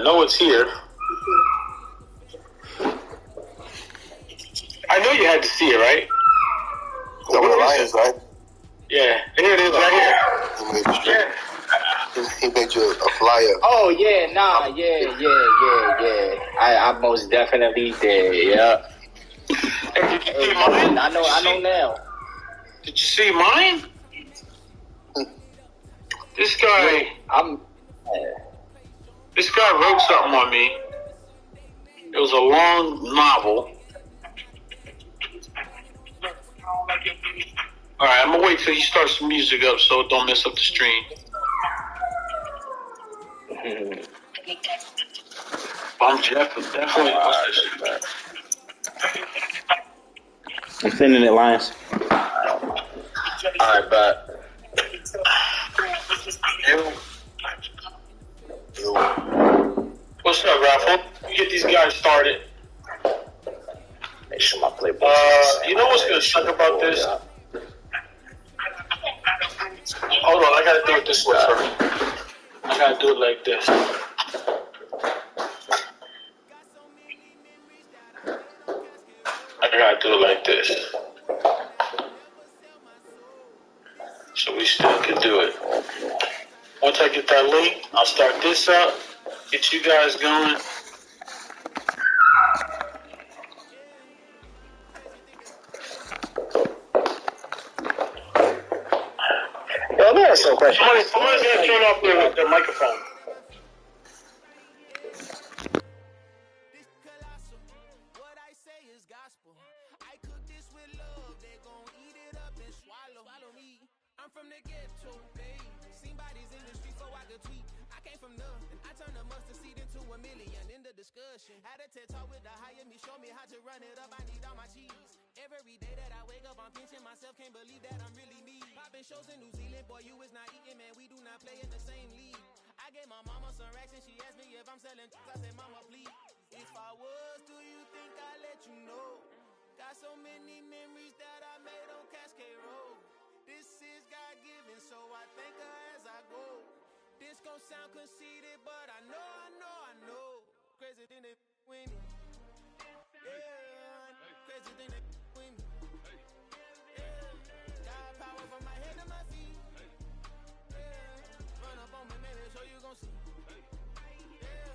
know it's here. I know you had to see it, right? Over the Lions, right? Yeah, here it is, right here. He made you a flyer. Oh yeah, I most definitely did. Yeah. Hey, did you see mine? I know now. Did you see mine? This guy. This guy wrote something on me. It was a long novel. All right, I'm gonna wait till he starts the music up so don't mess up the stream. I'm definitely. I'm sending it, Lions. Alright, but What's up, Raffle? Get these guys started. make sure my playbook. You know what's gonna suck about this? Hold on, I gotta do it this way first. I gotta do it like this. I gotta do it like this. So we still can do it. Once I get that link, I'll start this up, get you guys going. Yo, let me ask you a question. Somebody's gonna turn off the microphone. Had a TED talk with the higher me, show me how to run it up. I need all my cheese. Every day that I wake up, I'm pinching myself. Can't believe that I'm really me. Popping shows in New Zealand, boy, you is not eating, man. We do not play in the same league. I gave my mama some racks and she asked me if I'm selling. I said, Mama, please. If I was, do you think I'd let you know? Got so many memories that I made on Cascade Road. This is God given, so I thank her as I go. This gon' sound conceited, but I know. Crazy thing they with me. Yeah, crazy thing they with me. Yeah, got power from my head to my feet. Yeah, run up on me, maybe so you gon' see. Yeah,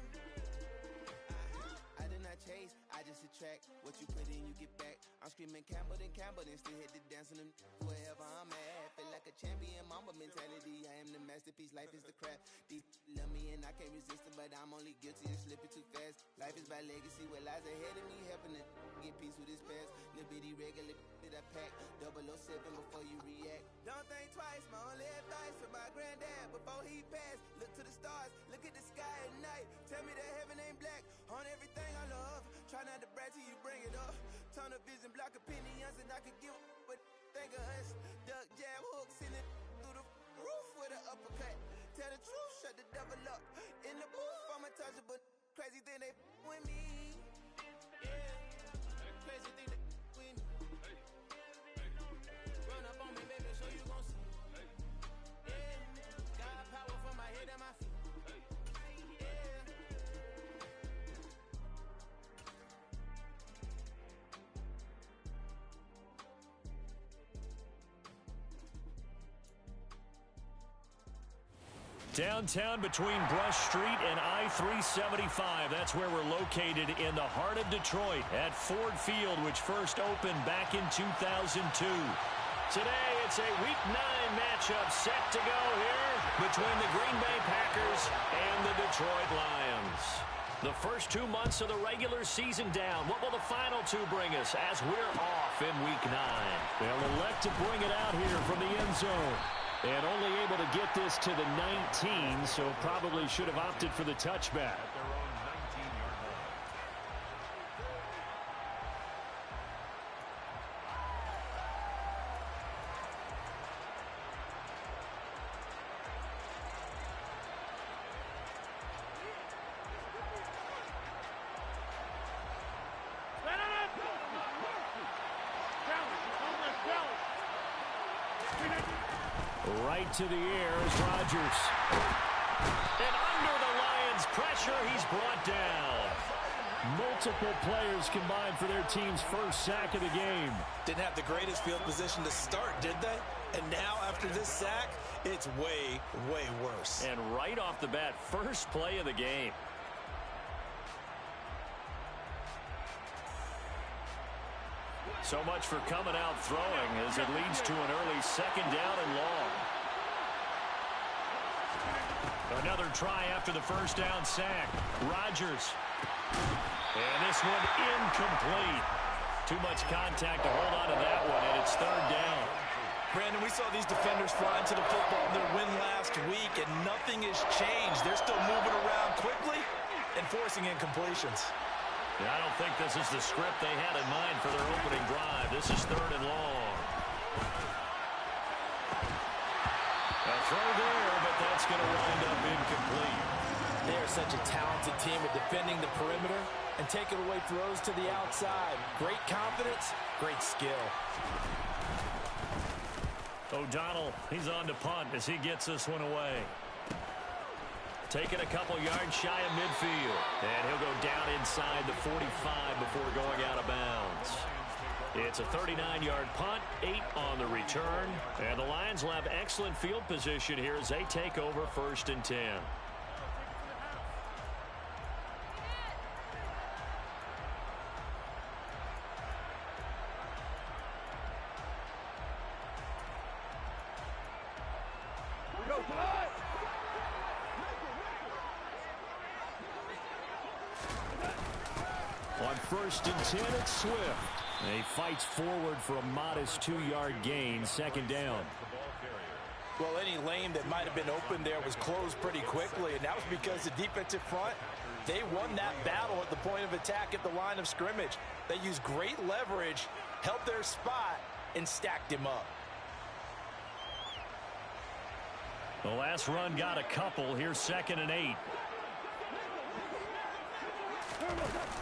I did not chase, I just attract. What you put in, you get back. I'm screaming Campbell, then still hit the dance on them. Wherever I'm at, feel like a champion, mama mentality. I am the masterpiece, life is the crap. These love me and I can't resist it, but I'm only guilty of slipping too fast. Life is by legacy, what lies ahead of me, helping to get peace with this past. Little bitty regular that I pack, 007 before you react. Don't think twice, my only advice for my granddad before he passed. Look to the stars, look at the sky at night. Tell me that heaven ain't black on everything I love. Try not to brag till you bring it up. Tunnel vision, block opinions, and I could give but think of us. Duck jab hooks in it through the roof with an uppercut. Tell the truth, shut the devil up. In the booth, I'm untouchable. Crazy thing they with me. Yeah, crazy thing they with me. Run up on me, baby, so you gon' see. Yeah, got power from my head and my feet. Downtown between Brush Street and I-375. That's where we're located in the heart of Detroit at Ford Field, which first opened back in 2002. Today, it's a Week 9 matchup set to go here between the Green Bay Packers and the Detroit Lions. The first 2 months of the regular season down. What will the final two bring us as we're off in Week 9? They'll elect to bring it out here from the end zone. And only able to get this to the 19, so probably should have opted for the touchback. Right to the air is Rodgers. And under the Lions' pressure. He's brought down. Multiple players combined for their team's first sack of the game. Didn't have the greatest field position to start, did they? And now after this sack, it's way, way worse. And right off the bat, first play of the game. So much for coming out throwing as it leads to an early second down and long. Another try after the first down sack. Rodgers. And this one incomplete. Too much contact to hold on to that one, and it's third down. Brandon, we saw these defenders fly into the football in their win last week, and nothing has changed. They're still moving around quickly and forcing incompletions. Yeah, I don't think this is the script they had in mind for their opening drive. This is third and long. A throw there, but that's going to wind up incomplete. They are such a talented team at defending the perimeter and taking away throws to the outside. Great confidence, great skill. O'Donnell, he's on to punt as he gets this one away. Taking a couple yards shy of midfield. And he'll go down inside the 45 before going out of bounds. It's a 39-yard punt, 8 on the return. And the Lions will have excellent field position here as they take over first and 10. On first and 10, it's Swift. And he fights forward for a modest 2-yard gain, second down. Well, any lane that might have been open there was closed pretty quickly, and that was because the defensive front, they won that battle at the point of attack at the line of scrimmage. They used great leverage, held their spot, and stacked him up. The last run got a couple. Here's second and 8.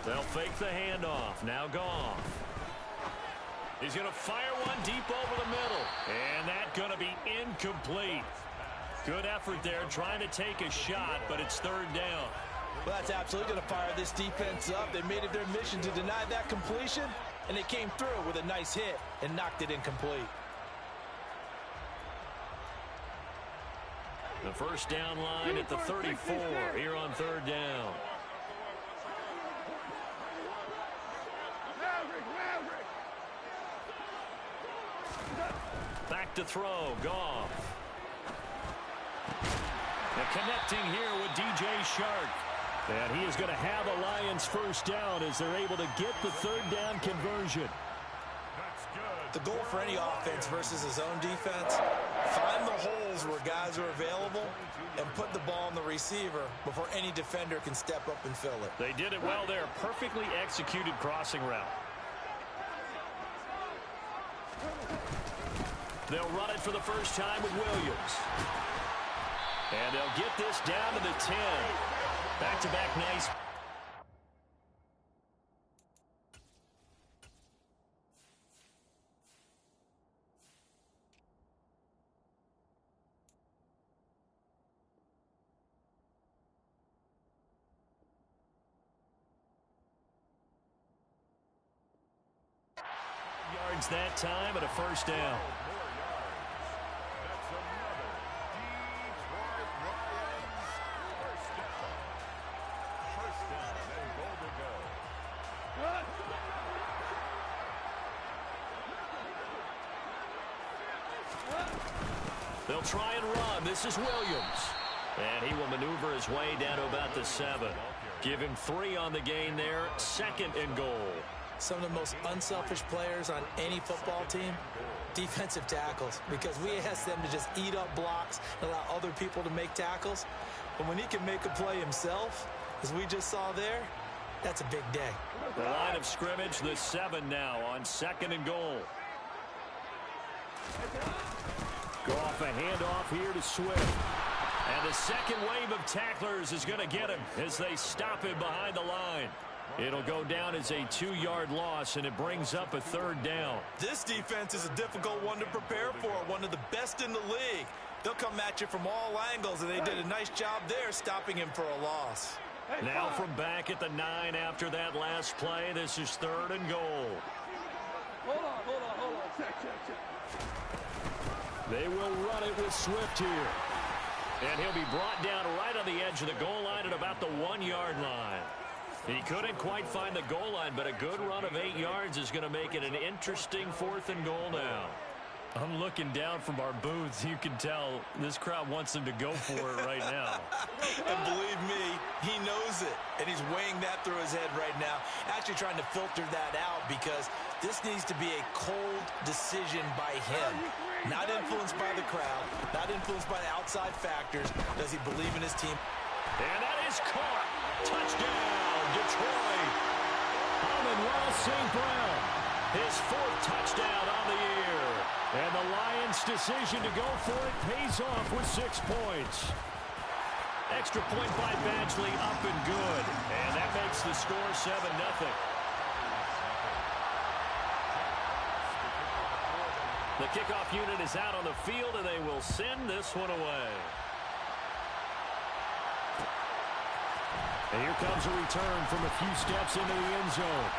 They'll fake the handoff. Now Goff. He's going to fire one deep over the middle. And that's going to be incomplete. Good effort there trying to take a shot, but it's third down. Well, that's absolutely going to fire this defense up. They made it their mission to deny that completion, and they came through with a nice hit and knocked it incomplete. The first down line at the 34 here on third down. Back to throw, Goff. And connecting here with DJ Shark. And he is going to have a Lions first down as they're able to get the third down conversion. The goal for any offense versus his own defense, find the holes where guys are available and put the ball on the receiver before any defender can step up and fill it. They did it well there. Perfectly executed crossing route. They'll run it for the first time with Williams. And they'll get this down to the 10. Back-to-back nice. Yards that time and a first down. They'll try and run. This is Williams. And he will maneuver his way down to about the 7. Give him 3 on the gain there. Second and goal. Some of the most unselfish players on any football team, defensive tackles, because we ask them to just eat up blocks and allow other people to make tackles. But when he can make a play himself, as we just saw there, that's a big day. The line of scrimmage, the 7 now on second and goal. Go off a handoff here to Swift. And the second wave of tacklers is going to get him as they stop him behind the line. It'll go down as a 2-yard loss, and it brings up a third down. This defense is a difficult one to prepare for, one of the best in the league. They'll come at you from all angles, and they did a nice job there stopping him for a loss. Now from back at the 9 after that last play, this is 3rd and goal. Hold on. Check. They will run it with Swift here. And he'll be brought down right on the edge of the goal line at about the 1-yard line. He couldn't quite find the goal line, but a good run of 8 yards is going to make it an interesting 4th and goal now. I'm looking down from our booths. You can tell this crowd wants him to go for it right now. And believe me, he knows it. And he's weighing that through his head right now. Actually trying to filter that out because this needs to be a cold decision by him. Not influenced by the crowd. Not influenced by the outside factors. Does he believe in his team? And that is caught. Touchdown, Detroit. Amon-Ra St. Brown. His 4th touchdown on the year. And the Lions' decision to go for it pays off with 6 points. Extra point by Badgley, up and good. And that makes the score 7-0. The kickoff unit is out on the field, and they will send this one away. And here comes a return from a few steps into the end zone.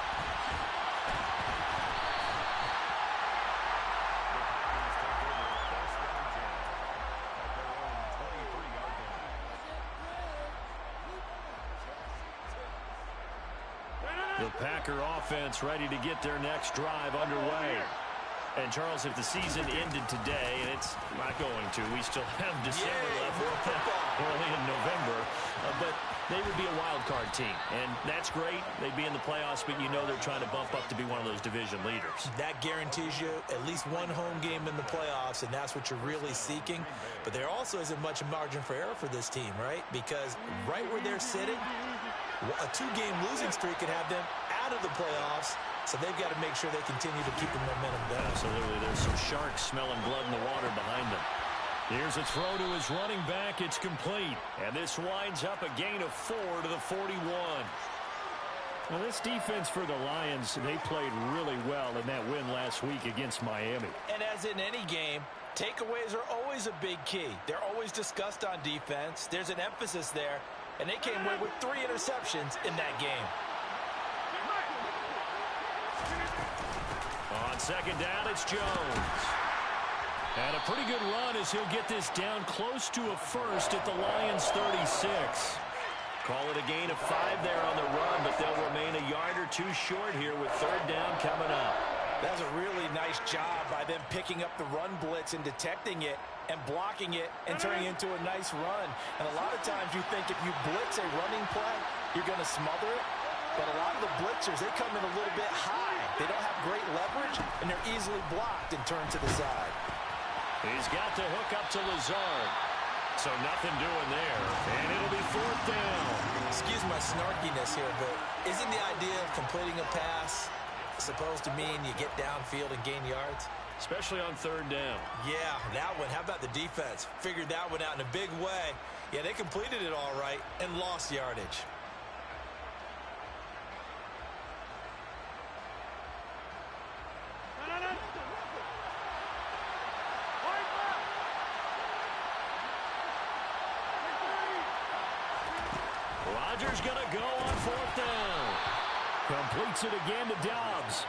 The Packer offense ready to get their next drive underway. And, Charles, if the season ended today, and it's not going to, we still have December left, early in November, but they would be a wild card team. And that's great. They'd be in the playoffs, but you know they're trying to bump up to be one of those division leaders. That guarantees you at least one home game in the playoffs, and that's what you're really seeking. But there also isn't much margin for error for this team, right? Because right where they're sitting, a 2-game losing streak could have them out of the playoffs. So they've got to make sure they continue to keep the momentum down. Absolutely. There's some sharks smelling blood in the water behind them. Here's a throw to his running back. It's complete. And this winds up a gain of 4 to the 41. Well, this defense for the Lions, they played really well in that win last week against Miami. And as in any game, takeaways are always a big key. They're always discussed on defense. There's an emphasis there. And they came away with 3 interceptions in that game. On 2nd down, it's Jones. And a pretty good run as he'll get this down close to a first at the Lions' 36. Call it a gain of 5 there on the run, but they'll remain a yard or 2 short here with 3rd down coming up. That was a really nice job by them picking up the run blitz and detecting it and blocking it and turning it into a nice run. And a lot of times you think if you blitz a running play, you're going to smother it. But a lot of the blitzers, they come in a little bit high. They don't have great leverage, and they're easily blocked and turned to the side. He's got the hook up to Lazard. So nothing doing there. And it'll be 4th down. Excuse my snarkiness here, but isn't the idea of completing a pass supposed to mean you get downfield and gain yards? Especially on 3rd down. Yeah, that one. How about the defense? Figured that one out in a big way. Yeah, they completed it all right and lost yardage. Rodgers going to go on 4th down. Completes it again to Dobbs.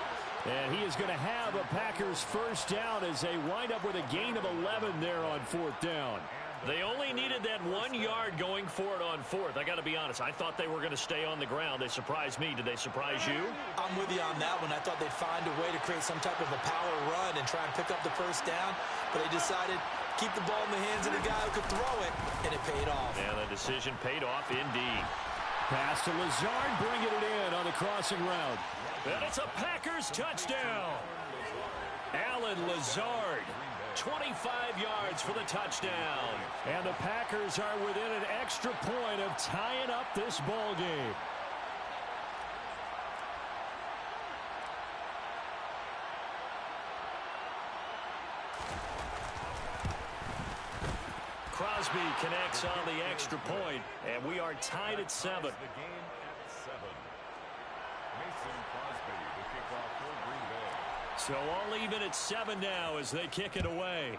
And he is going to have a Packers 1st down as they wind up with a gain of 11 there on 4th down. They only needed that 1 yard going for it on 4th. I got to be honest, I thought they were going to stay on the ground. They surprised me. Did they surprise you? I'm with you on that one. I thought they'd find a way to create some type of a power run and try and pick up the 1st down, but they decided keep the ball in the hands of the guy who could throw it, and it paid off. And the decision paid off indeed. Pass to Lazard, bringing it in on the crossing route. And it's a Packers touchdown. Allen Lazard, 25 yards for the touchdown. And the Packers are within an extra point of tying up this ball game. Crosby connects on the extra point, and we are tied at 7. The game at 7. Mason Crosby, the kickoff for Green Bay. So all even at 7 now as they kick it away.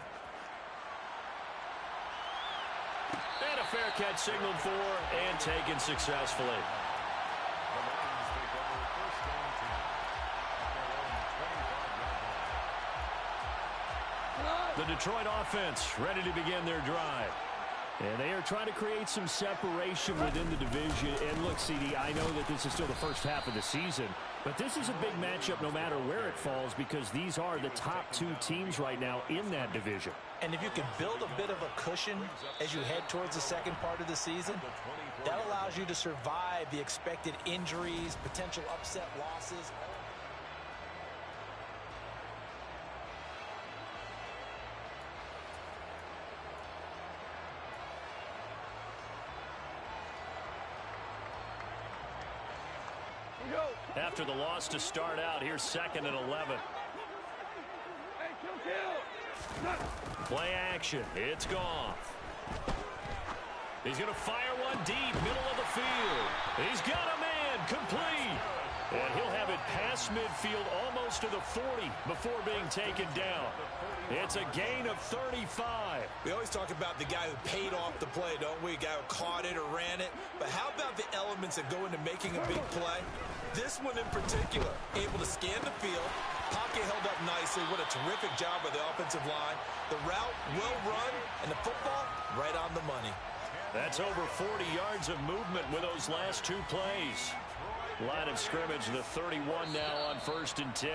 And a fair catch signaled for and taken successfully. The Detroit offense ready to begin their drive. And they are trying to create some separation within the division. And look, CD, I know that this is still the first half of the season, but this is a big matchup no matter where it falls because these are the top two teams right now in that division. And if you can build a bit of a cushion as you head towards the second part of the season, that allows you to survive the expected injuries, potential upset losses. After the loss to start out, here's 2nd and 11. Play action. It's Goff. He's going to fire one deep, middle of the field. He's got a man, complete. And he'll have it past midfield almost to the 40 before being taken down. It's a gain of 35. We always talk about the guy who paid off the play, don't we? A guy who caught it or ran it. But how about the elements that go into making a big play? This one in particular, able to scan the field. Pocket held up nicely. What a terrific job by the offensive line. The route, well run, and the football, right on the money. That's over 40 yards of movement with those last two plays. Line of scrimmage, the 31 now on 1st and 10.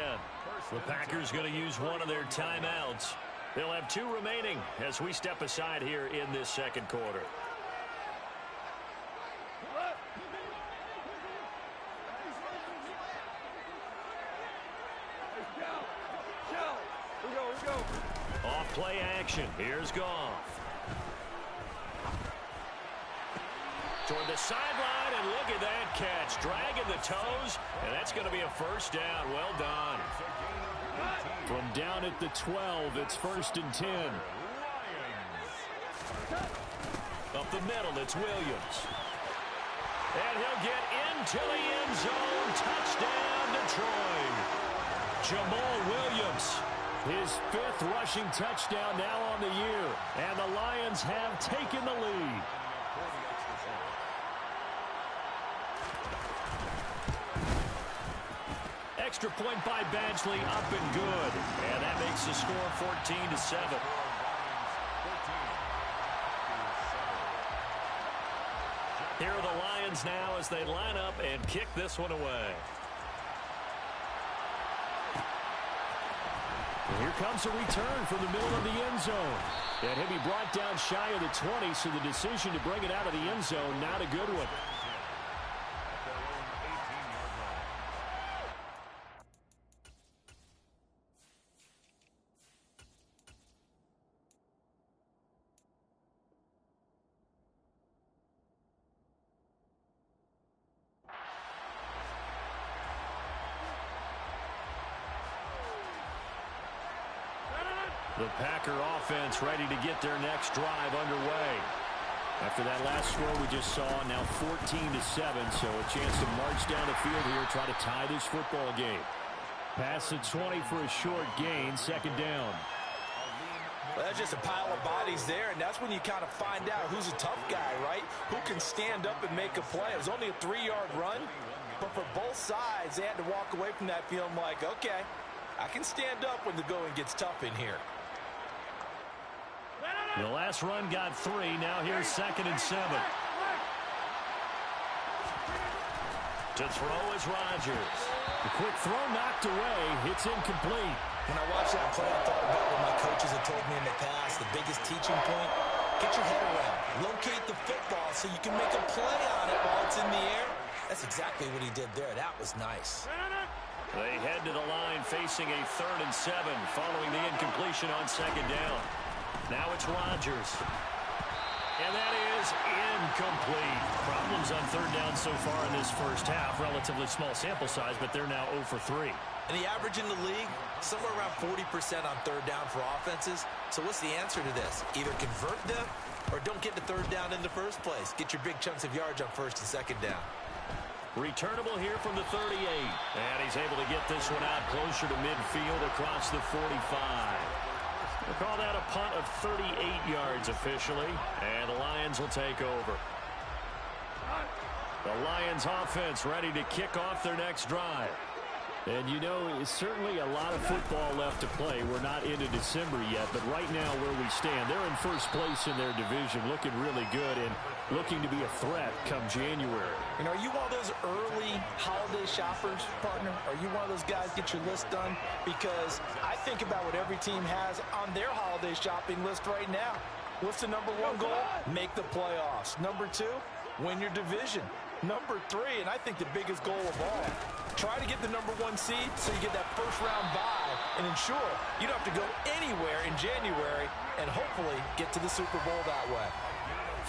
The Packers going to use one of their timeouts. They'll have 2 remaining as we step aside here in this second quarter. Off play action. Here's Goff. Toward the sideline, and look at that catch. Dragging the toes, and that's going to be a first down. Well done. From down at the 12, it's 1st and 10. Up the middle, it's Williams. And he'll get into the end zone. Touchdown, Detroit. Jamal Williams, his 5th rushing touchdown now on the year. And the Lions have taken the lead. Extra point by Badgley, up and good. And that makes the score 14-7. Here are the Lions now as they line up and kick this one away. And here comes a return from the middle of the end zone. And he'll be brought down shy of the 20, so the decision to bring it out of the end zone, not a good one. The Packer offense ready to get their next drive underway. After that last score we just saw, now 14-7, so a chance to march down the field here, try to tie this football game. Pass the 20 for a short gain, 2nd down. Well, that's just a pile of bodies there, and that's when you kind of find out who's a tough guy, right? Who can stand up and make a play. It was only a 3-yard run, but for both sides, they had to walk away from that feeling like, okay, I can stand up when the going gets tough in here. The last run got 3. Now here's 2nd and 7. To throw is Rodgers. The quick throw knocked away. It's incomplete. When I watched that play, I thought about what my coaches had told me in the past. The biggest teaching point, get your head around. Locate the football so you can make a play on it while it's in the air. That's exactly what he did there. That was nice. They head to the line facing a 3rd and 7 following the incompletion on 2nd down. Now it's Rodgers. And that is incomplete. Problems on 3rd down so far in this first half. Relatively small sample size, but they're now 0 for 3. And the average in the league, somewhere around 40% on 3rd down for offenses. So what's the answer to this? Either convert them or don't get to 3rd down in the first place. Get your big chunks of yards on 1st and 2nd down. Returnable here from the 38. And he's able to get this one out closer to midfield across the 45. We'll call that a punt of 38 yards officially, and the Lions will take over. The Lions offense ready to kick off their next drive. And you know, it's certainly a lot of football left to play. We're not into December yet, but right now where we stand, they're in first place in their division, looking really good and looking to be a threat come January. You know, are you one of those early holiday shoppers, partner? Are you one of those guys get your list done? Because I think about what every team has on their holiday shopping list right now. What's the number one goal? Make the playoffs. Number two, win your division. Number three, and I think the biggest goal of all, try to get the number one seed so you get that first round bye and ensure you don't have to go anywhere in January and hopefully get to the Super Bowl that way.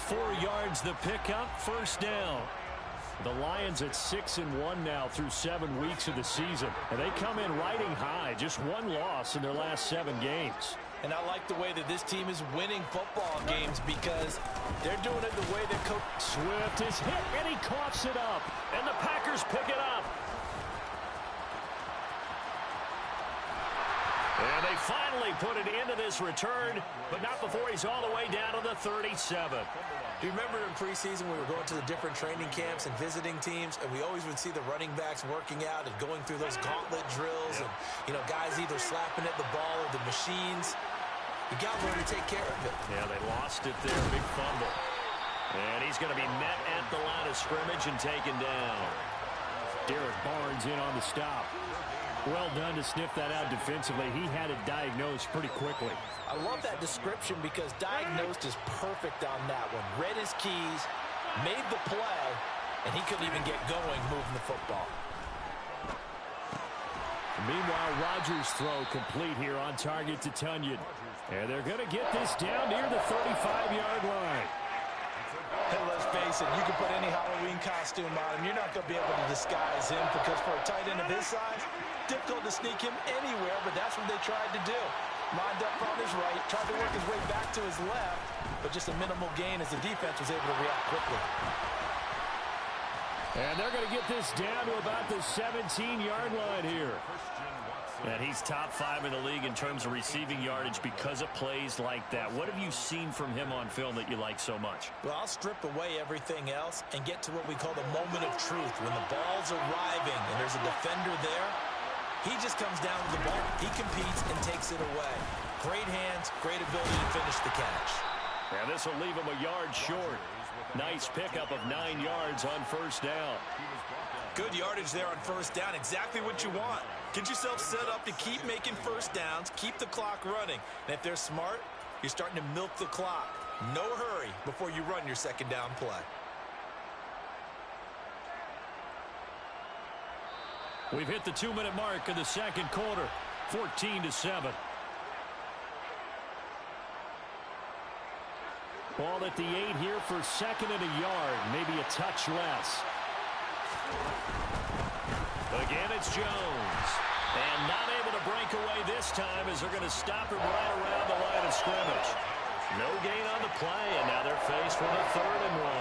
4 yards the pickup, first down. The Lions at 6-1 now through 7 weeks of the season. And they come in riding high, just 1 loss in their last 7 games. And I like the way that this team is winning football games because they're doing it the way that Coach Swift is hit, and he coughs it up. And the Packers pick it up. And they finally put it into this return, but not before he's all the way down to the 37. Do you remember in preseason we were going to the different training camps and visiting teams, and we always would see the running backs working out and going through those gauntlet drills, and, you know, guys either slapping at the ball or the machines. You got to learn to take care of it. Yeah, they lost it there. Big fumble. And he's going to be met at the line of scrimmage and taken down. Derek Barnes in on the stop. Well done to sniff that out defensively. He had it diagnosed pretty quickly. I love that description because diagnosed is perfect on that one. Read his keys, made the play, and he couldn't even get going moving the football. Meanwhile, Rodgers' throw complete here on target to Tonyan. And they're going to get this down near the 35-yard line. Hey, let's face it, you can put any Halloween costume on him. You're not going to be able to disguise him because for a tight end of his size, difficult to sneak him anywhere, but that's what they tried to do. Lined up on his right, tried to work his way back to his left, but just a minimal gain as the defense was able to react quickly. And they're going to get this down to about the 17-yard line here. And he's top 5 in the league in terms of receiving yardage because of plays like that. What have you seen from him on film that you like so much? Well, I'll strip away everything else and get to what we call the moment of truth. When the ball's arriving and there's a defender there, he just comes down with the ball. He competes and takes it away. Great hands, great ability to finish the catch. And this will leave him a yard short. Nice pickup of 9 yards on first down. Good yardage there on first down. Exactly what you want. Get yourself set up to keep making first downs, keep the clock running. And if they're smart, you're starting to milk the clock. No hurry before you run your second down play. We've hit the 2-minute mark of the second quarter, 14-7. Ball at the 8 here for second and a yard, maybe a touch less. Again, it's Jones. And not able to break away this time as they're going to stop him right around the line of scrimmage. No gain on the play, and now they're faced with a 3rd and 1.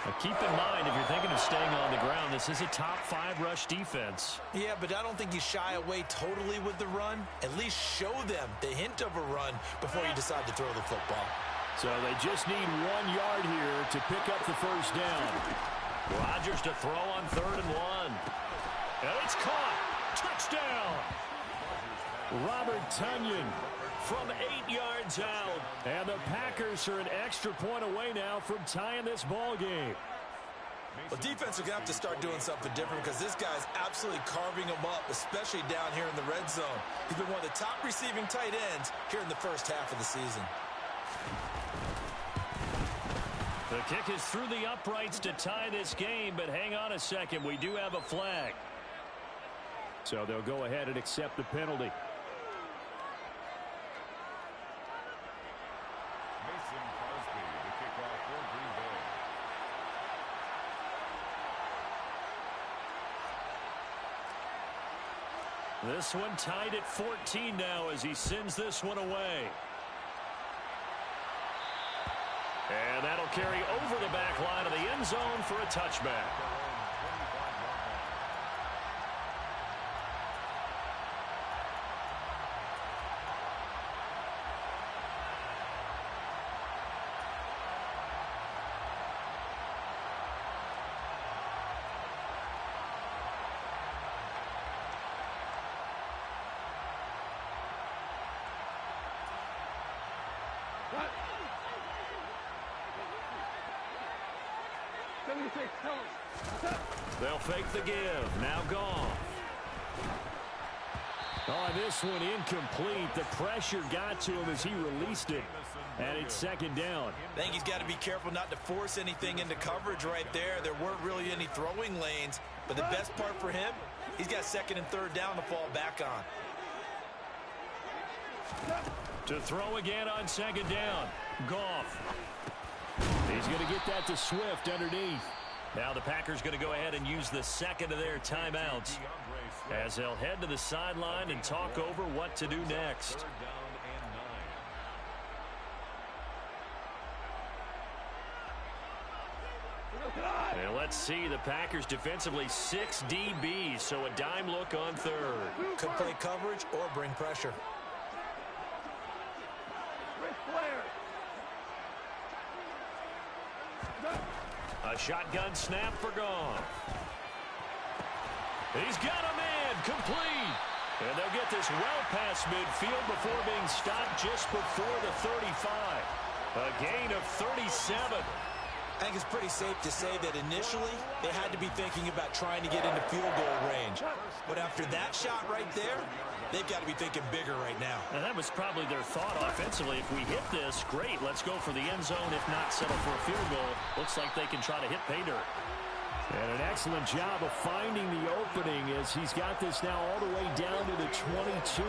Now keep in mind, if you're thinking of staying on the ground, this is a top 5 rush defense. Yeah, but I don't think you shy away totally with the run. At least show them the hint of a run before you decide to throw the football. So they just need 1 yard here to pick up the first down. Rodgers to throw on 3rd and 1. And it's caught. Touchdown. Robert Tonyan from 8 yards out. And the Packers are an extra point away now from tying this ball game. Well, defense are going to have to start doing something different because this guy's absolutely carving them up, especially down here in the red zone. He's been one of the top receiving tight ends here in the first half of the season. The kick is through the uprights to tie this game, but hang on a second. We do have a flag. So they'll go ahead and accept the penalty. Mason Crosby, the kickoff for Green Bay. This one tied at 14 now as he sends this one away. And that'll carry over the back line of the end zone for a touchback. They'll fake the give. Now Goff. Oh, this one incomplete. The pressure got to him as he released it. And it's second down. I think he's got to be careful not to force anything into coverage right there. There weren't really any throwing lanes. But the best part for him, he's got second and third down to fall back on. To throw again on second down. Goff. He's going to get that to Swift underneath. Now the Packers going to go ahead and use the second of their timeouts as they'll head to the sideline and talk over what to do next. And let's see, the Packers defensively 6 DBs, so a dime look on third. Could play coverage or bring pressure. A shotgun snap for Goff. He's got a man complete. And they'll get this well past midfield before being stopped just before the 35. A gain of 37. I think it's pretty safe to say that initially they had to be thinking about trying to get into field goal range. But after that shot right there, they've got to be thinking bigger right now. And that was probably their thought offensively. If we hit this, great, let's go for the end zone. If not, settle for a field goal. Looks like they can try to hit pay dirt. And an excellent job of finding the opening as he's got this now all the way down to the 22.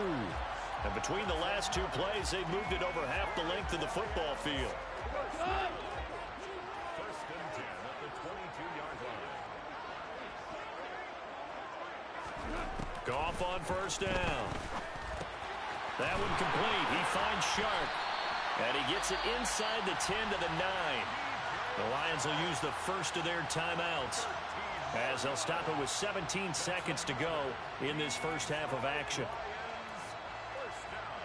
And between the last two plays, they've moved it over half the length of the football field. First and 10 at the 22-yard line. Goff on first down. That one complete. He finds Sharp. And he gets it inside the 10 to the 9. The Lions will use the first of their timeouts as they'll stop it with 17 seconds to go in this first half of action. First down.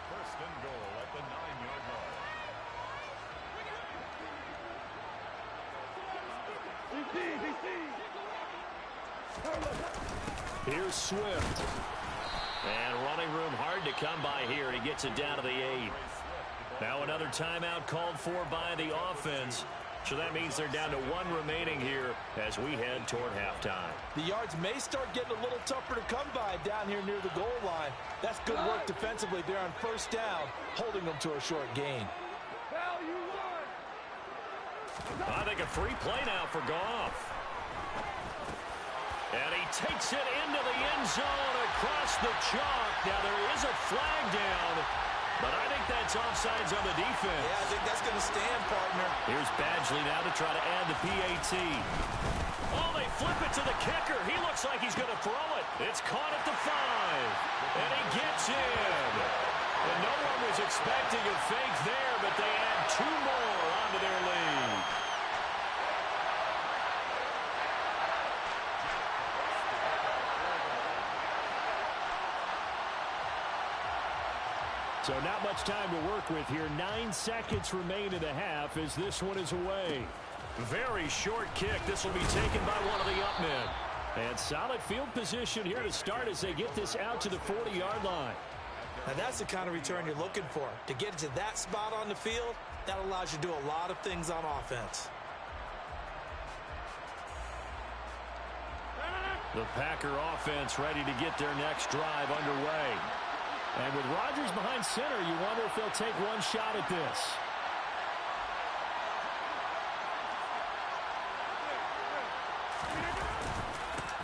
First and goal at the 9-yard line. Here's Swift. And running room hard to come by here, and he gets it down to the 8. Now another timeout called for by the offense. So that means they're down to 1 remaining here as we head toward halftime. The yards may start getting a little tougher to come by down here near the goal line. That's good work defensively there on first down, holding them to a short gain. I think a free play now for Goff. And he takes it into the end zone across the chalk. Now there is a flag down, but I think that's offsides on the defense. Yeah, I think that's going to stand, partner. Here's Badgley now to try to add the PAT. Oh, they flip it to the kicker. He looks like he's going to throw it. It's caught at the 5. And he gets in. And no one was expecting a fake there, but they add 2 more onto their lead. So not much time to work with here. 9 seconds remain in the half as this one is away. Very short kick. This will be taken by one of the up men. And solid field position here to start as they get this out to the 40-yard line. Now that's the kind of return you're looking for. To get to that spot on the field, that allows you to do a lot of things on offense. The Packer offense ready to get their next drive underway. And with Rodgers behind center, you wonder if they'll take one shot at this.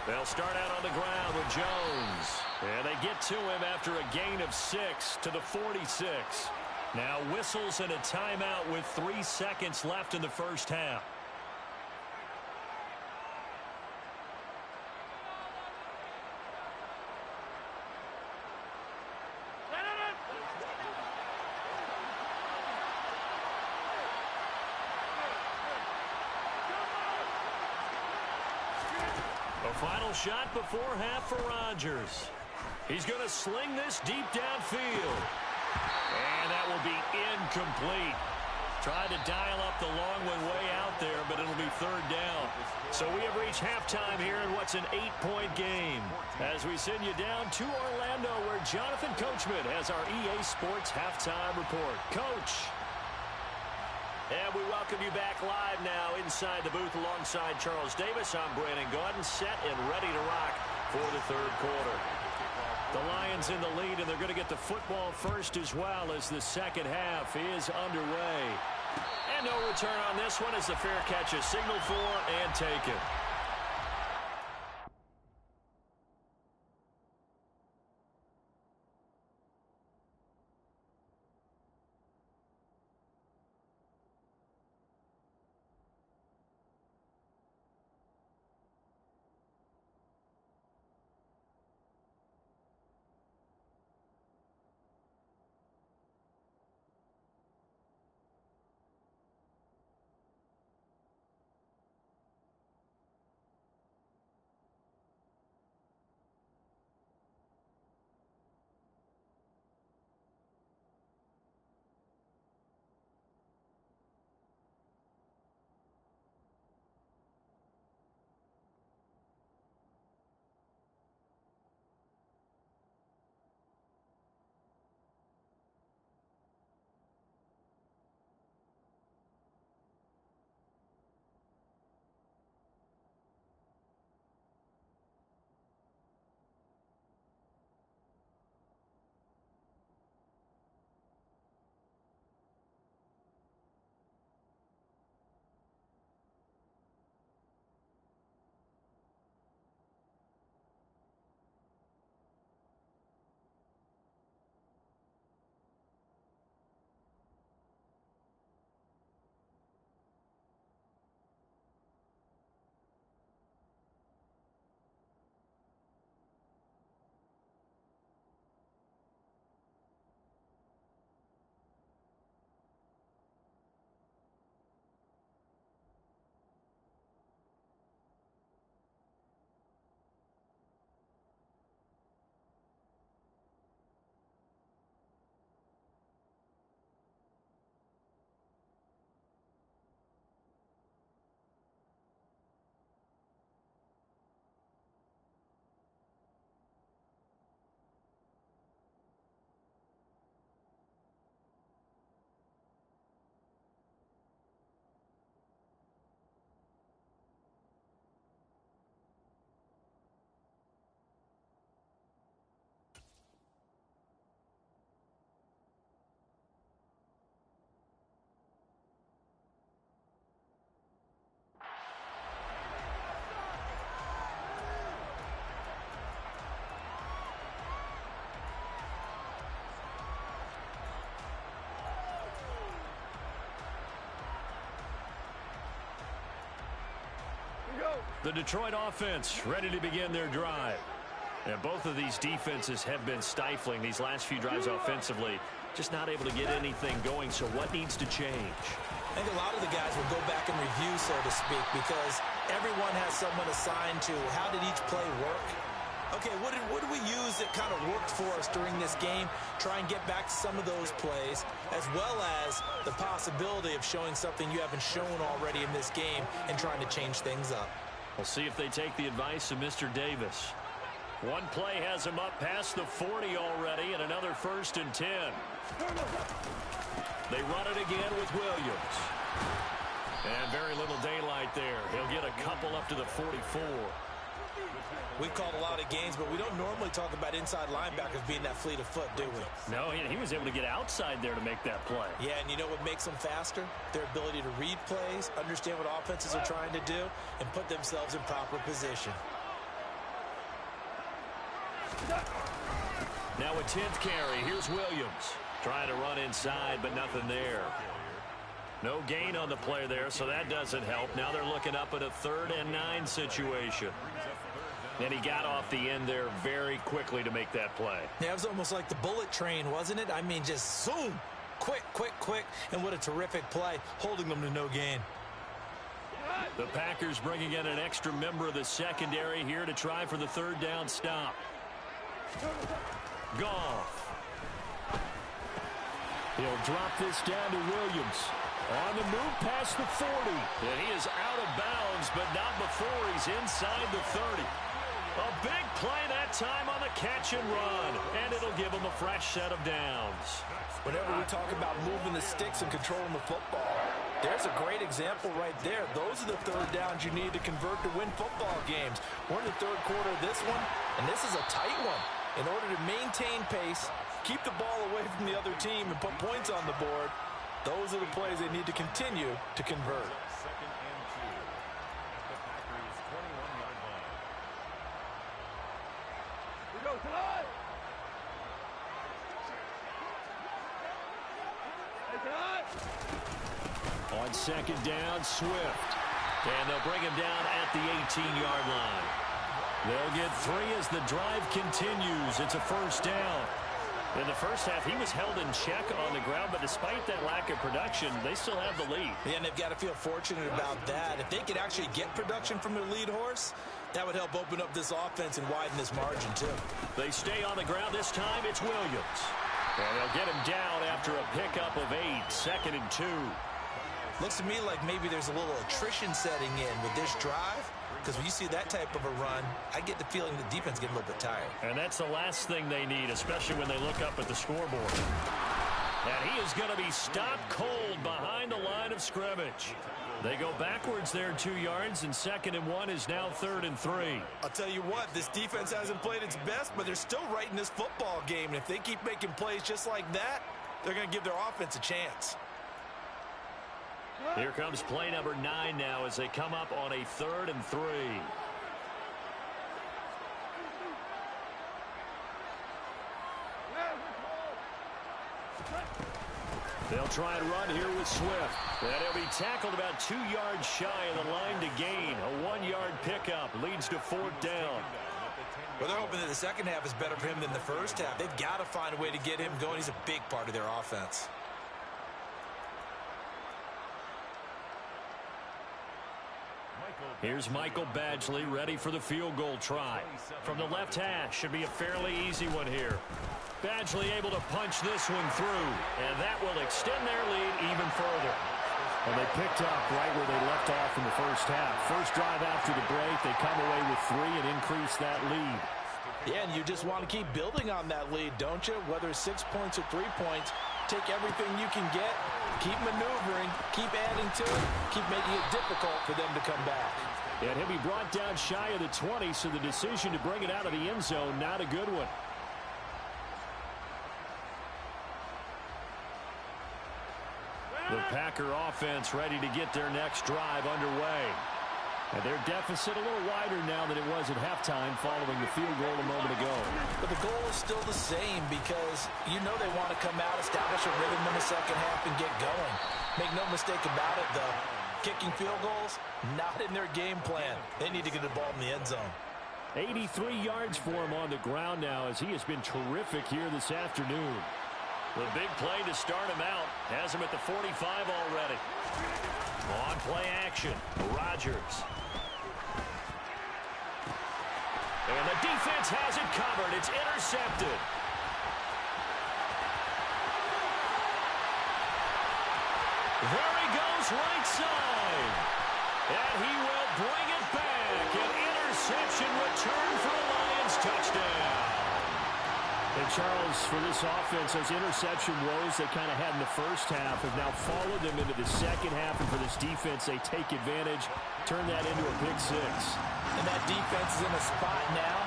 They'll start out on the ground with Jones. And they get to him after a gain of 6 to the 46. Now whistles and a timeout with 3 seconds left in the first half. Final shot before half for Rodgers. He's going to sling this deep downfield. And that will be incomplete. Tried to dial up the long one way out there, but it'll be third down. So we have reached halftime here in what's an 8-point game. As we send you down to Orlando, where Jonathan Coachman has our EA Sports halftime report. Coach. And we welcome you back live now inside the booth alongside Charles Davis. I'm Brandon Gaudin, set and ready to rock for the third quarter. The Lions in the lead, and they're going to get the football first as well as the second half is underway. And no return on this one as the fair catch is signaled for and taken. The Detroit offense ready to begin their drive. And both of these defenses have been stifling these last few drives offensively. Just not able to get anything going, so what needs to change? I think a lot of the guys will go back and review, so to speak, because everyone has someone assigned to how did each play work. Okay, what did we use that kind of worked for us during this game? Try and get back to some of those plays, as well as the possibility of showing something you haven't shown already in this game and trying to change things up. We'll see if they take the advice of Mr. Davis. One play has him up past the 40 already, and another 1st and 10. They run it again with Williams. And very little daylight there. He'll get a couple up to the 44. We've called a lot of games, but we don't normally talk about inside linebackers being that fleet of foot, do we? No, he was able to get outside there to make that play. Yeah, and you know what makes them faster? Their ability to read plays, understand what offenses are trying to do, and put themselves in proper position. Now a 10th carry. Here's Williams. Trying to run inside, but nothing there. No gain on the play there, so that doesn't help. Now they're looking up at a 3rd and 9 situation. And he got off the end there very quickly to make that play. Yeah, it was almost like the bullet train, wasn't it? I mean, just zoom. Quick, quick, quick. And what a terrific play, holding them to no gain. The Packers bringing in an extra member of the secondary here to try for the 3rd down stop. Goff. He'll drop this down to Williams. On the move past the 40. And he is out of bounds, but not before he's inside the 30. A big play that time on the catch and run, and it'll give him a fresh set of downs. Whenever we talk about moving the sticks and controlling the football, There's a great example right there. Those are the third downs you need to convert to win football games. We're in the third quarter of this one, and this is a tight one. In order to maintain pace, keep the ball away from the other team, and put points on the board, those are the plays they need to continue to convert. Second and 2 at the Packers' 21-yard line. We go tonight. On second down, Swift. And they'll bring him down at the 18-yard line. They'll get 3 as the drive continues. It's a first down. In the first half, he was held in check on the ground, but despite that lack of production, they still have the lead. Yeah, and they've got to feel fortunate about that. If they could actually get production from their lead horse, that would help open up this offense and widen this margin, too. They stay on the ground. This time, it's Williams. And they'll get him down after a pickup of 8, second and 2. Looks to me like maybe there's a little attrition setting in with this drive, because when you see that type of a run, I get the feeling the defense getting a little bit tired. And that's the last thing they need, especially when they look up at the scoreboard. And he is going to be stopped cold behind the line of scrimmage. They go backwards there 2 yards, and second and 1 is now third and 3. I'll tell you what, this defense hasn't played its best, but they're still right in this football game. And if they keep making plays just like that, they're going to give their offense a chance. Here comes play number 9 now as they come up on a third and 3. They'll try and run here with Swift. And he'll be tackled about 2 yards shy of the line to gain. A 1-yard pickup leads to fourth down. Well, they're hoping that the second half is better for him than the first half. They've got to find a way to get him going. He's a big part of their offense. Here's Michael Badgley ready for the field goal try. From the left hash, should be a fairly easy one here. Badgley able to punch this one through, and that will extend their lead even further. And they picked up right where they left off in the first half. First drive after the break, they come away with 3 and increase that lead. Yeah, and you just want to keep building on that lead, don't you? Whether it's 6 points or 3 points, take everything you can get, keep maneuvering, keep adding to it, keep making it difficult for them to come back. And he'll be brought down shy of the 20, so the decision to bring it out of the end zone, not a good one. The Packer offense ready to get their next drive underway. And their deficit a little wider now than it was at halftime following the field goal a moment ago. But the goal is still the same because you know they want to come out, establish a rhythm in the second half, and get going. Make no mistake about it, though. Kicking field goals, not in their game plan. They need to get the ball in the end zone. 83 yards for him on the ground now as he has been terrific here this afternoon. The big play to start him out has him at the 45 already. On play action, Rodgers. And the defense has it covered. It's intercepted. There he goes, right side. And he will bring it back. An interception return for a Lions touchdown. And Charles, for this offense, those interception woes they kind of had in the first half have now followed them into the second half. And for this defense, they take advantage, turn that into a pick 6. And that defense is in a spot now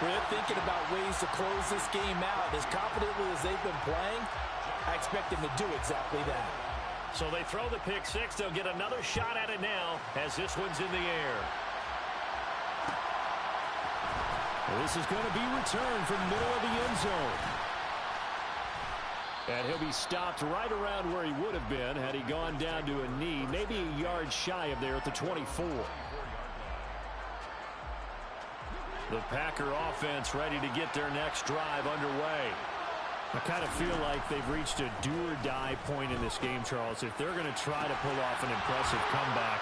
where they're thinking about ways to close this game out. As confidently as they've been playing, I expect them to do exactly that. So they throw the pick 6. They'll get another shot at it now as this one's in the air. This is going to be returned from the middle of the end zone. And he'll be stopped right around where he would have been had he gone down to a knee, maybe a yard shy of there at the 24. The Packer offense ready to get their next drive underway. I kind of feel like they've reached a do-or-die point in this game, Charles. If they're going to try to pull off an impressive comeback,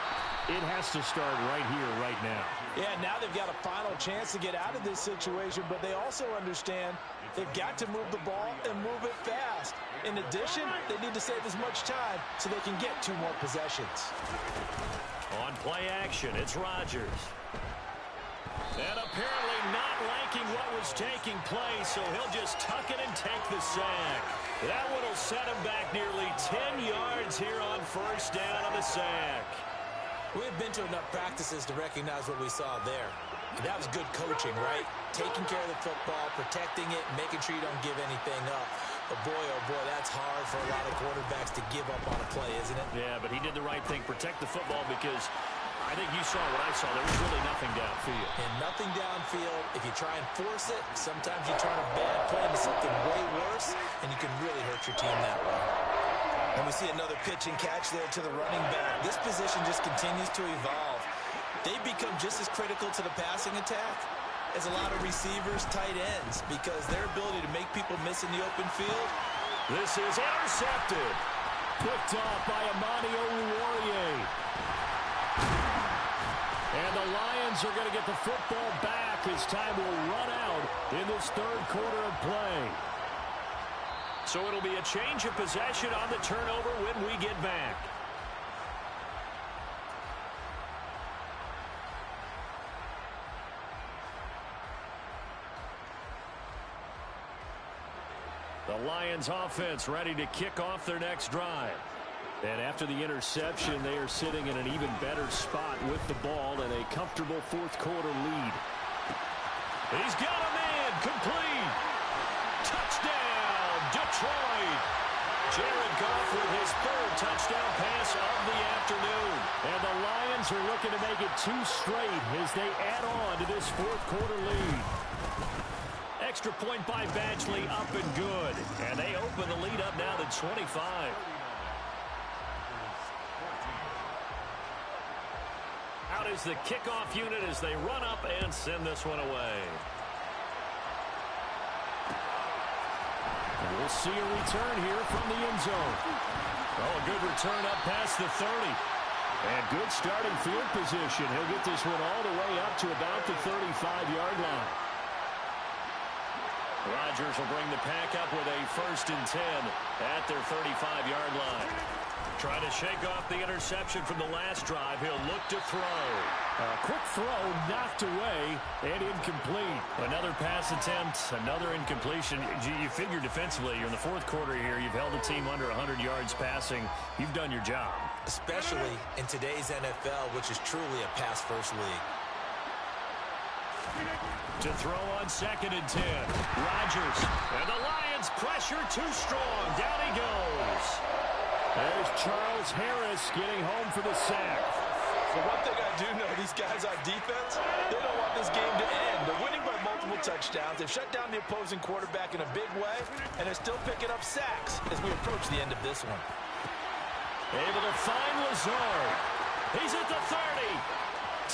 it has to start right here, right now. Yeah, now they've got a final chance to get out of this situation, but they also understand they've got to move the ball and move it fast. In addition, they need to save as much time so they can get 2 more possessions. On play action, it's Rodgers. And apparently not liking what was taking place, so he'll just tuck it and take the sack. That one will set him back nearly 10 yards here on first down on the sack. We've been to enough practices to recognize what we saw there. And that was good coaching, right? Taking care of the football, protecting it, making sure you don't give anything up. But boy, oh boy, that's hard for a lot of quarterbacks to give up on a play, isn't it? Yeah, but he did the right thing, protect the football, because I think you saw what I saw. There was really nothing downfield. And nothing downfield. If you try and force it, sometimes you turn a bad play into something way worse, and you can really hurt your team that way. And we see another pitch and catch there to the running back. This position just continues to evolve. They become just as critical to the passing attack as a lot of receivers, tight ends, because their ability to make people miss in the open field. This is intercepted. Picked off by Amani Oruwariye. And the Lions are going to get the football back as time will run out in this third quarter of play. So it'll be a change of possession on the turnover when we get back. The Lions offense ready to kick off their next drive. And after the interception, they are sitting in an even better spot with the ball and a comfortable fourth quarter lead. He's got him in, complete. Touchdown, Detroit. Jared Goff with his third touchdown pass of the afternoon. And the Lions are looking to make it 2 straight as they add on to this fourth quarter lead. Extra point by Badgley, up and good. And they open the lead up now to 25. Out is the kickoff unit as they run up and send this one away. And we'll see a return here from the end zone. Oh, a good return up past the 30. And good starting field position. He'll get this one all the way up to about the 35-yard line. Rodgers will bring the pack up with a 1st and 10 at their 35-yard line. Trying to shake off the interception from the last drive. He'll look to throw. A quick throw knocked away and incomplete. Another pass attempt, another incompletion. You figure defensively, you're in the fourth quarter here. You've held the team under 100 yards passing. You've done your job. Especially in today's NFL, which is truly a pass-first league. To throw on 2nd and 10. Rodgers. And the Lions pressure too strong. Down he goes. There's Charles Harris getting home for the sack. The one thing I do know, these guys on defense, they don't want this game to end. They're winning by multiple touchdowns. They've shut down the opposing quarterback in a big way, and they're still picking up sacks as we approach the end of this one. Able to find Lazard. He's at the 30.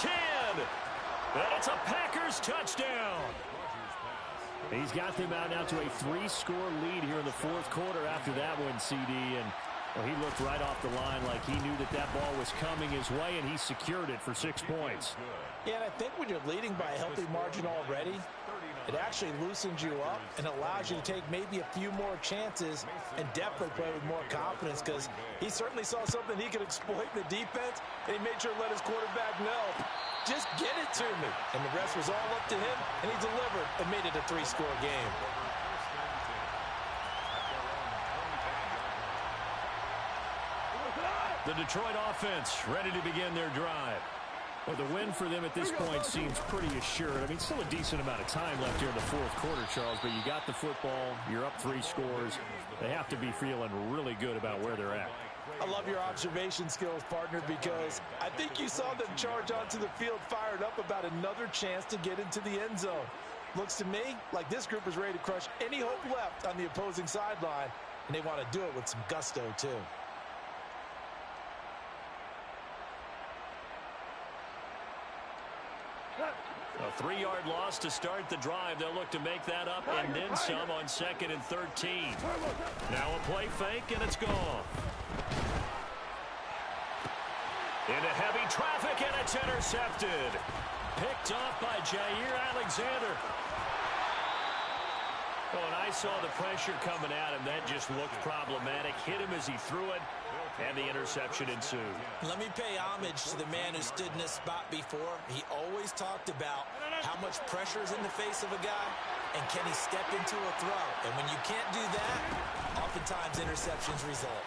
10. And it's a Packers touchdown. He's got them out now to a 3-score lead here in the fourth quarter after that one, CD. And well, he looked right off the line like he knew that that ball was coming his way, and he secured it for 6 points. Yeah, and I think when you're leading by a healthy margin already, it actually loosens you up and allows you to take maybe a few more chances and definitely play with more confidence, because he certainly saw something he could exploit in the defense, and he made sure to let his quarterback know, just get it to me. And the rest was all up to him, and he delivered and made it a 3-score game. The Detroit offense ready to begin their drive. Well, the win for them at this point seems pretty assured. I mean, still a decent amount of time left here in the fourth quarter, Charles, but you got the football, you're up 3 scores. They have to be feeling really good about where they're at. I love your observation skills, partner, because I think you saw them charge onto the field fired up about another chance to get into the end zone. Looks to me like this group is ready to crush any hope left on the opposing sideline, and they want to do it with some gusto, too. A 3-yard loss to start the drive. They'll look to make that up and then some on 2nd and 13. Now a play fake, and it's gone. Into heavy traffic, and it's intercepted. Picked off by Jair Alexander. Oh, and I saw the pressure coming at him. That just looked problematic. Hit him as he threw it. and the interception ensued. Let me pay homage to the man who stood in this spot before. He always talked about how much pressure is in the face of a guy, and can he step into a throw. And when you can't do that, oftentimes interceptions result.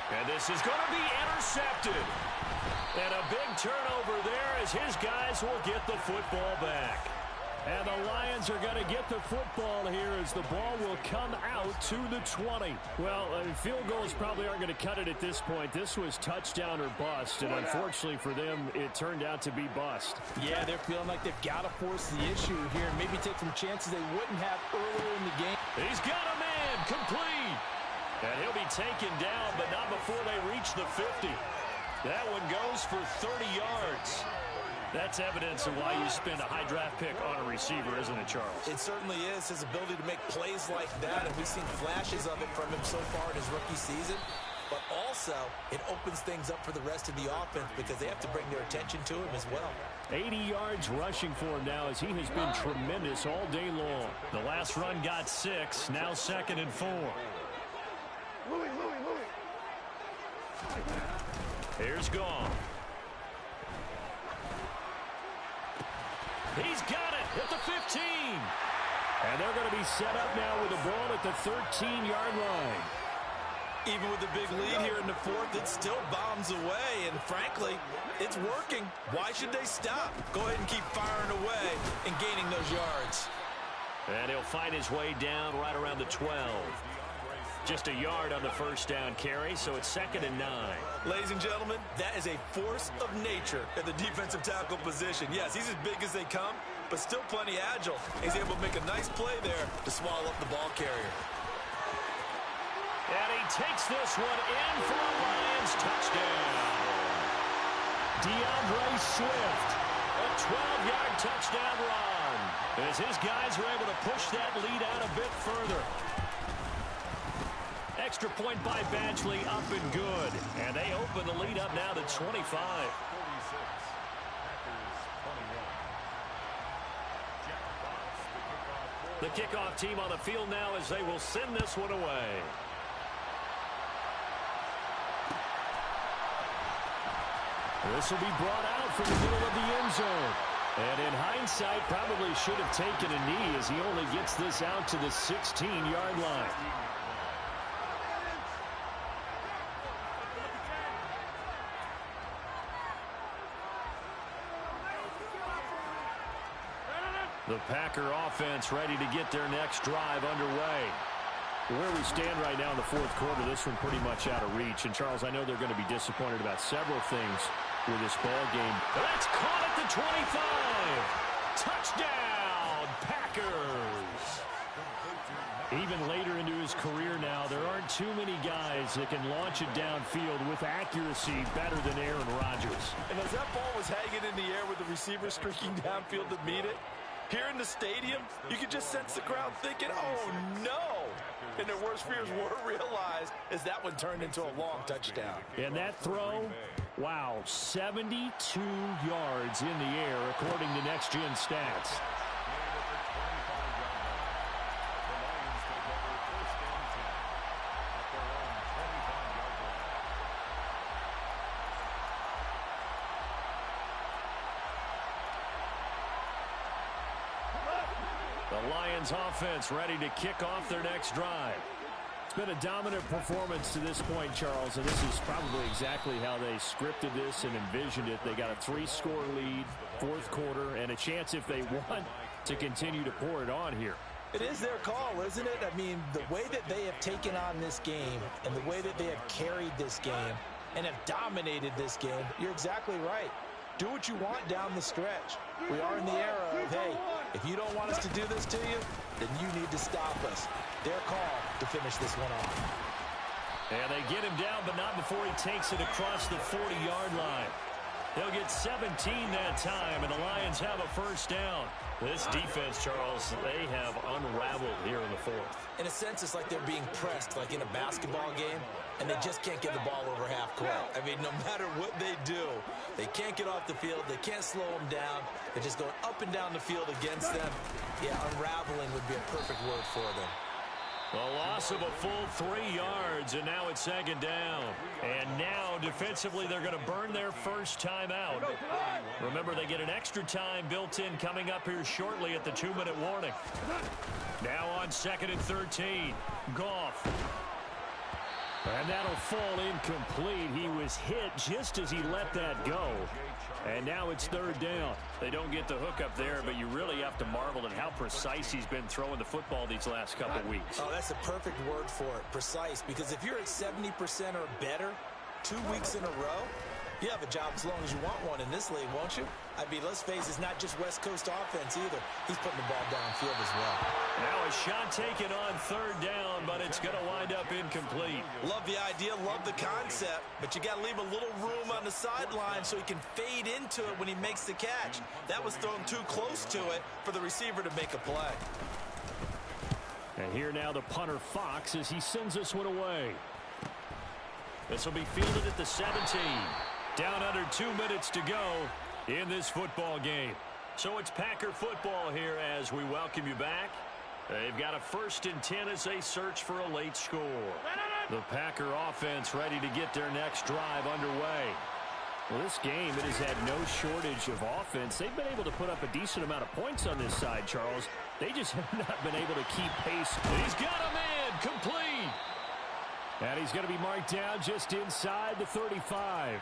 And this is going to be intercepted. And a big turnover there as his guys will get the football back. And the Lions are going to get the football here as the ball will come out to the 20. Well, field goals probably aren't going to cut it at this point. This was touchdown or bust, and unfortunately for them, it turned out to be bust. Yeah, they're feeling like they've got to force the issue here and maybe take some chances they wouldn't have earlier in the game. He's got a man complete. And he'll be taken down, but not before they reach the 50. That one goes for 30 yards. That's evidence of why you spend a high draft pick on a receiver, isn't it, Charles? It certainly is, his ability to make plays like that, and we've seen flashes of it from him so far in his rookie season. But also, it opens things up for the rest of the offense because they have to bring their attention to him as well. 80 yards rushing for him now as he has been tremendous all day long. The last run got 6, now 2nd and 4. Here's Gone. He's got it at the 15. And they're going to be set up now with the ball at the 13-yard line. Even with the big lead here in the fourth, it still bombs away, and frankly, it's working. Why should they stop? Go ahead and keep firing away and gaining those yards. And he'll find his way down right around the 12. Just a yard on the first down carry, so it's 2nd and 9. Ladies and gentlemen, that is a force of nature at the defensive tackle position. Yes, he's as big as they come, but still plenty agile. He's able to make a nice play there to swallow up the ball carrier. And he takes this one in for a Lions touchdown. DeAndre Swift. A 12-yard touchdown run. As his guys are able to push that lead out a bit further. Extra point by Badgley, up and good. And they open the lead up now to 25. The kickoff team on the field now as they will send this one away. This will be brought out from the middle of the end zone. And in hindsight, probably should have taken a knee as he only gets this out to the 16-yard line. The Packer offense ready to get their next drive underway. Where we stand right now in the fourth quarter, this one pretty much out of reach. And, Charles, I know they're going to be disappointed about several things with this ball game. That's caught at the 25. Touchdown, Packers. Even later into his career now, there aren't too many guys that can launch it downfield with accuracy better than Aaron Rodgers. And as that ball was hanging in the air with the receiver streaking downfield to meet it, here in the stadium, you could just sense the crowd thinking, oh, no. And their worst fears were realized as that one turned into a long touchdown. And that throw, wow, 72 yards in the air, according to Next Gen Stats. The Lions offense ready to kick off their next drive. It's been a dominant performance to this point, Charles, and this is probably exactly how they scripted this and envisioned it. They got a 3-score lead, fourth quarter, and a chance, if they want, to continue to pour it on here. It is their call, isn't it? I mean, the way that they have taken on this game and the way that they have carried this game and have dominated this game, you're exactly right. Do what you want down the stretch. We are in the era of, hey, if you don't want us to do this to you, then you need to stop us. Their call to finish this one off. And they get him down, but not before he takes it across the 40-yard line. They'll get 17 that time, and the Lions have a first down. This defense, Charles, they have unraveled here in the fourth. In a sense, it's like they're being pressed, like in a basketball game, and they just can't get the ball over half court. I mean, no matter what they do, they can't get off the field. They can't slow them down. They're just going up and down the field against them. Yeah, unraveling would be a perfect word for them. A loss of a full 3 yards, and now it's second down. And now, defensively, they're going to burn their first time out. Remember, they get an extra time built in coming up here shortly at the 2-minute warning. Now on 2nd and 13, Goff. And that'll fall incomplete. He was hit just as he let that go. And now it's 3rd down. They don't get the hook up there, but you really have to marvel at how precise he's been throwing the football these last couple weeks. Oh, that's a perfect word for it, precise. Because if you're at 70% or better 2 weeks in a row, you have a job as long as you want one in this league, won't you? I mean, let's face it, it's not just West Coast offense either. He's putting the ball downfield as well. Now a shot taken on 3rd down, but it's going to wind up incomplete. Love the idea, love the concept, but you got to leave a little room on the sideline so he can fade into it when he makes the catch. That was thrown too close to it for the receiver to make a play. And here now the punter Fox as he sends this one away. This will be fielded at the 17. Down under 2 minutes to go in this football game. So it's Packer football here as we welcome you back. They've got a 1st and 10 as they search for a late score. The Packer offense ready to get their next drive underway. Well, this game, it has had no shortage of offense. They've been able to put up a decent amount of points on this side, Charles. They just have not been able to keep pace. He's got a man complete. And he's going to be marked down just inside the 35.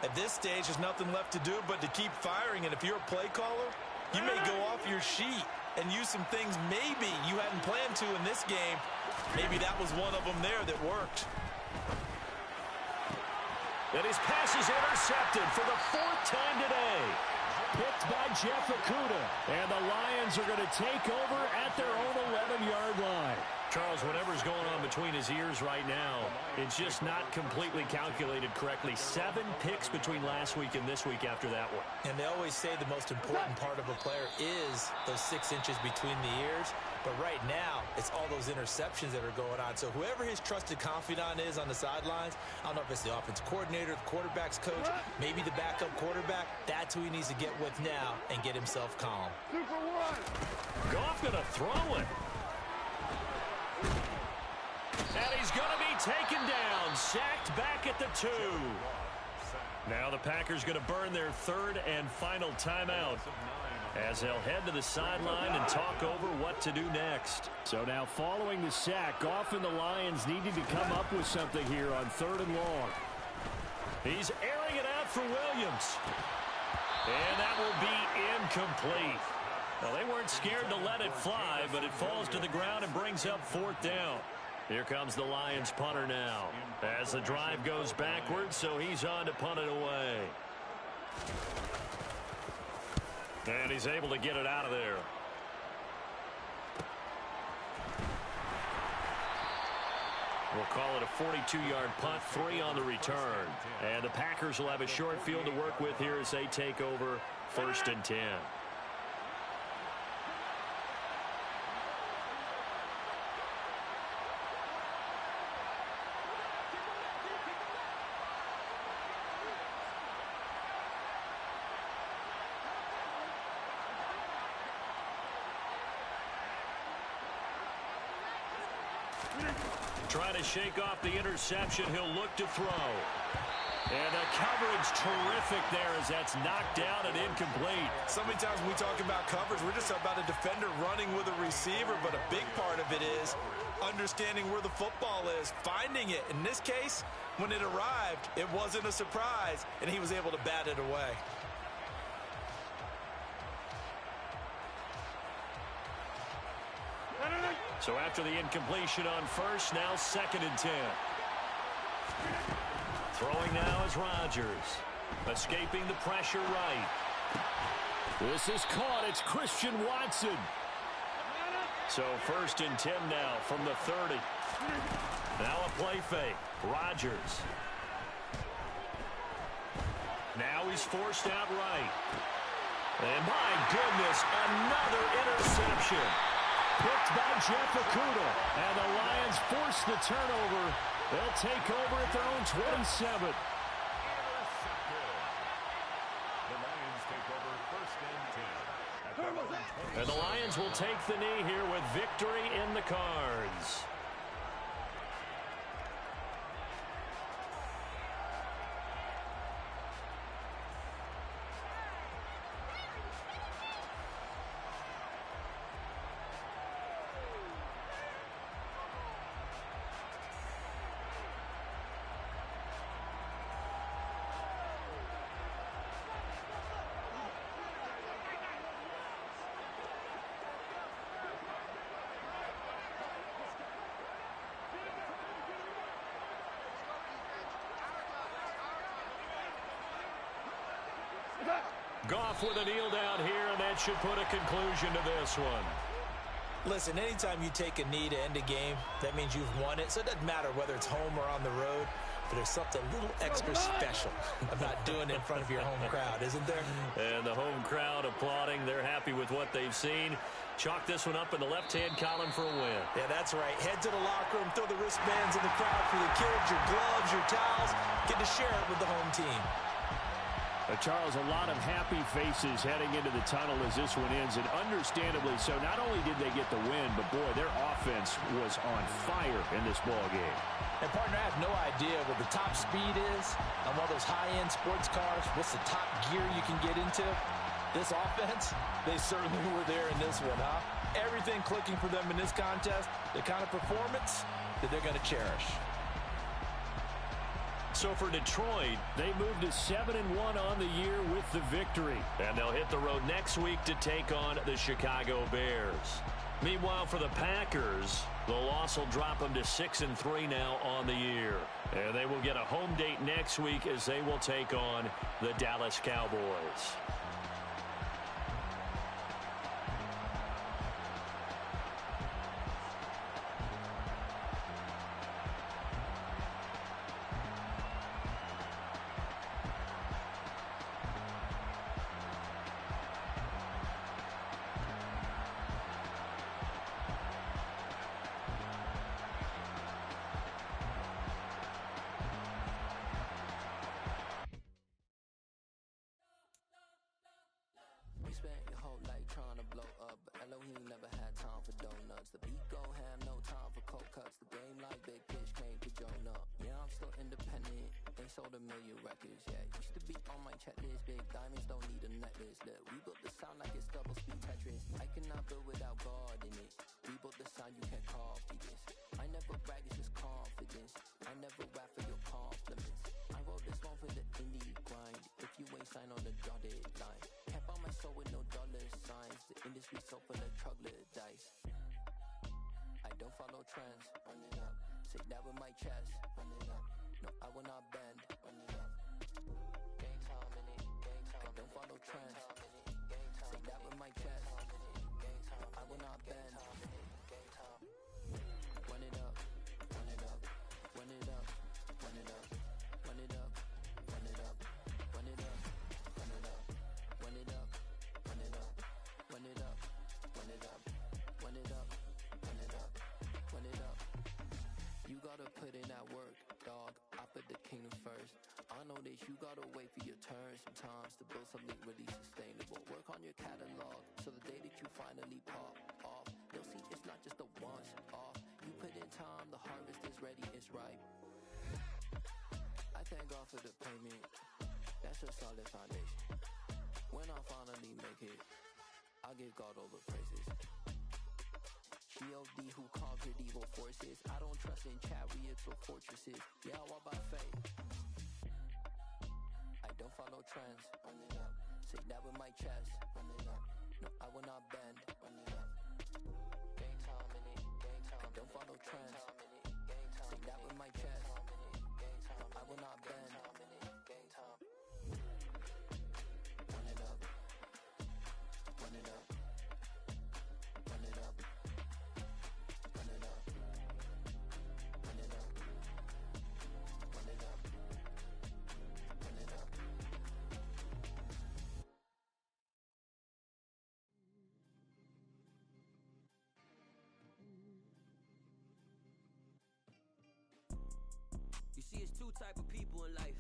At this stage, there's nothing left to do but to keep firing. And if you're a play caller, you may go off your sheet and use some things maybe you hadn't planned to in this game. Maybe that was one of them there that worked. And his pass is intercepted for the 4th time today. Picked by Jeff Okudah. And the Lions are going to take over at their own 11-yard line. Charles, whatever's going on between his ears right now, it's just not completely calculated correctly. 7 picks between last week and this week after that one. And they always say the most important part of a player is those 6 inches between the ears. But right now, it's all those interceptions that are going on. So whoever his trusted confidant is on the sidelines, I don't know if it's the offensive coordinator, the quarterback's coach, maybe the backup quarterback, that's who he needs to get with now and get himself calm. Goff going to throw it. And he's going to be taken down, sacked back at the 2. Now the Packers going to burn their 3rd and final timeout as they'll head to the sideline and talk over what to do next. So now following the sack, Goff and the Lions needed to come up with something here on 3rd and long. He's airing it out for Williams. And that will be incomplete. Well, they weren't scared to let it fly, but it falls to the ground and brings up 4th down. Here comes the Lions punter now as the drive goes backwards, so he's on to punt it away. And he's able to get it out of there. We'll call it a 42-yard punt, 3 on the return. And the Packers will have a short field to work with here as they take over 1st and 10. Trying to shake off the interception. He'll look to throw. And the coverage terrific there as that's knocked down and incomplete. So many times when we talk about coverage, we're just about a defender running with a receiver, but a big part of it is understanding where the football is, finding it. In this case, when it arrived, it wasn't a surprise, and he was able to bat it away. So after the incompletion on 1st, now 2nd and 10. Throwing now is Rodgers. Escaping the pressure right. This is caught. It's Christian Watson. So 1st and 10 now from the 30. Now a play fake. Rodgers. Now he's forced out right. And my goodness, another interception. Picked by Jeff Okudah. And the Lions force the turnover. They'll take over at their own 27. The Lions take over 1st and 10 at their own 27. And the Lions will take the knee here with victory in the cards. Goff with a kneel down here, and that should put a conclusion to this one. Listen, anytime you take a knee to end a game, that means you've won it. So it doesn't matter whether it's home or on the road, but there's something a little extra special about doing it in front of your home crowd, isn't there? And the home crowd applauding. They're happy with what they've seen. Chalk this one up in the left-hand column for a win. Yeah, that's right. Head to the locker room, throw the wristbands in the crowd for the kids, your gloves, your towels. Get to share it with the home team. Charles, a lot of happy faces heading into the tunnel as this one ends, and understandably so. Not only did they get the win, but, boy, their offense was on fire in this ball game. And, partner, I have no idea what the top speed is on one of those high-end sports cars. What's the top gear you can get into? This offense, they certainly were there in this one, huh? Everything clicking for them in this contest, the kind of performance that they're going to cherish. So for Detroit, they moved to 7-1 on the year with the victory. And they'll hit the road next week to take on the Chicago Bears. Meanwhile, for the Packers, the loss will drop them to 6-3 now on the year. And they will get a home date next week as they will take on the Dallas Cowboys. Spent your whole life trying to blow up, but Elohim never had time for donuts. The beat go ham, no time for cold cuts. The game like Big Pitch came to Jonah. Yeah, I'm still independent. They sold 1 million records. Yeah, used to be on my checklist. Big diamonds don't need a necklace. Look, we built the sound like it's double speed Tetris. I cannot build without God in it. We built the sound, you can't copy this. I never brag, it's just confidence. I never rap for your compliments. I wrote this one for the indie grind. If you ain't signed on the dotted line, can't buy my soul with no dollar signs. The industry so full of troglodytes. I don't follow trends. Run it up. Say that with my chest. Run it up. No, I will not bend. Run it up. Gang time in it. Gang time. I don't follow trends. Say that with my chest. No, I will not bend. Gang time. Run it up. Run it up. Run it up. Run it up. Run it up. Run it up. Run it up. Run it up. Run it up. Run it up. Run it up. Run it up. Run it up. Run it up. Run it up. You gotta put in that work, dog. I put the kingdom first. I know that you gotta wait for your turn sometimes to build something really sustainable. Work on your catalog, so the day that you finally pop off, they'll see it's not just a once off. You put in time, the harvest is ready, it's ripe. I thank God for the payment. That's a solid foundation. When I finally make it, I'll give God all the praises. G.O.D. who conquered evil forces. I don't trust in chariots or fortresses. Yeah, I walk by faith. I don't follow trends. Run it up. Say that with my chest. Run it up. No, I will not bend. Run it up. Gang time in it. Gang time. I don't follow trends. Say that with my chest. No, I will not bend. Gang time. Run it up. Run it up. Run it up. Run it up. Run it up. Run it up. Run it up. You see, it's two type of people in life.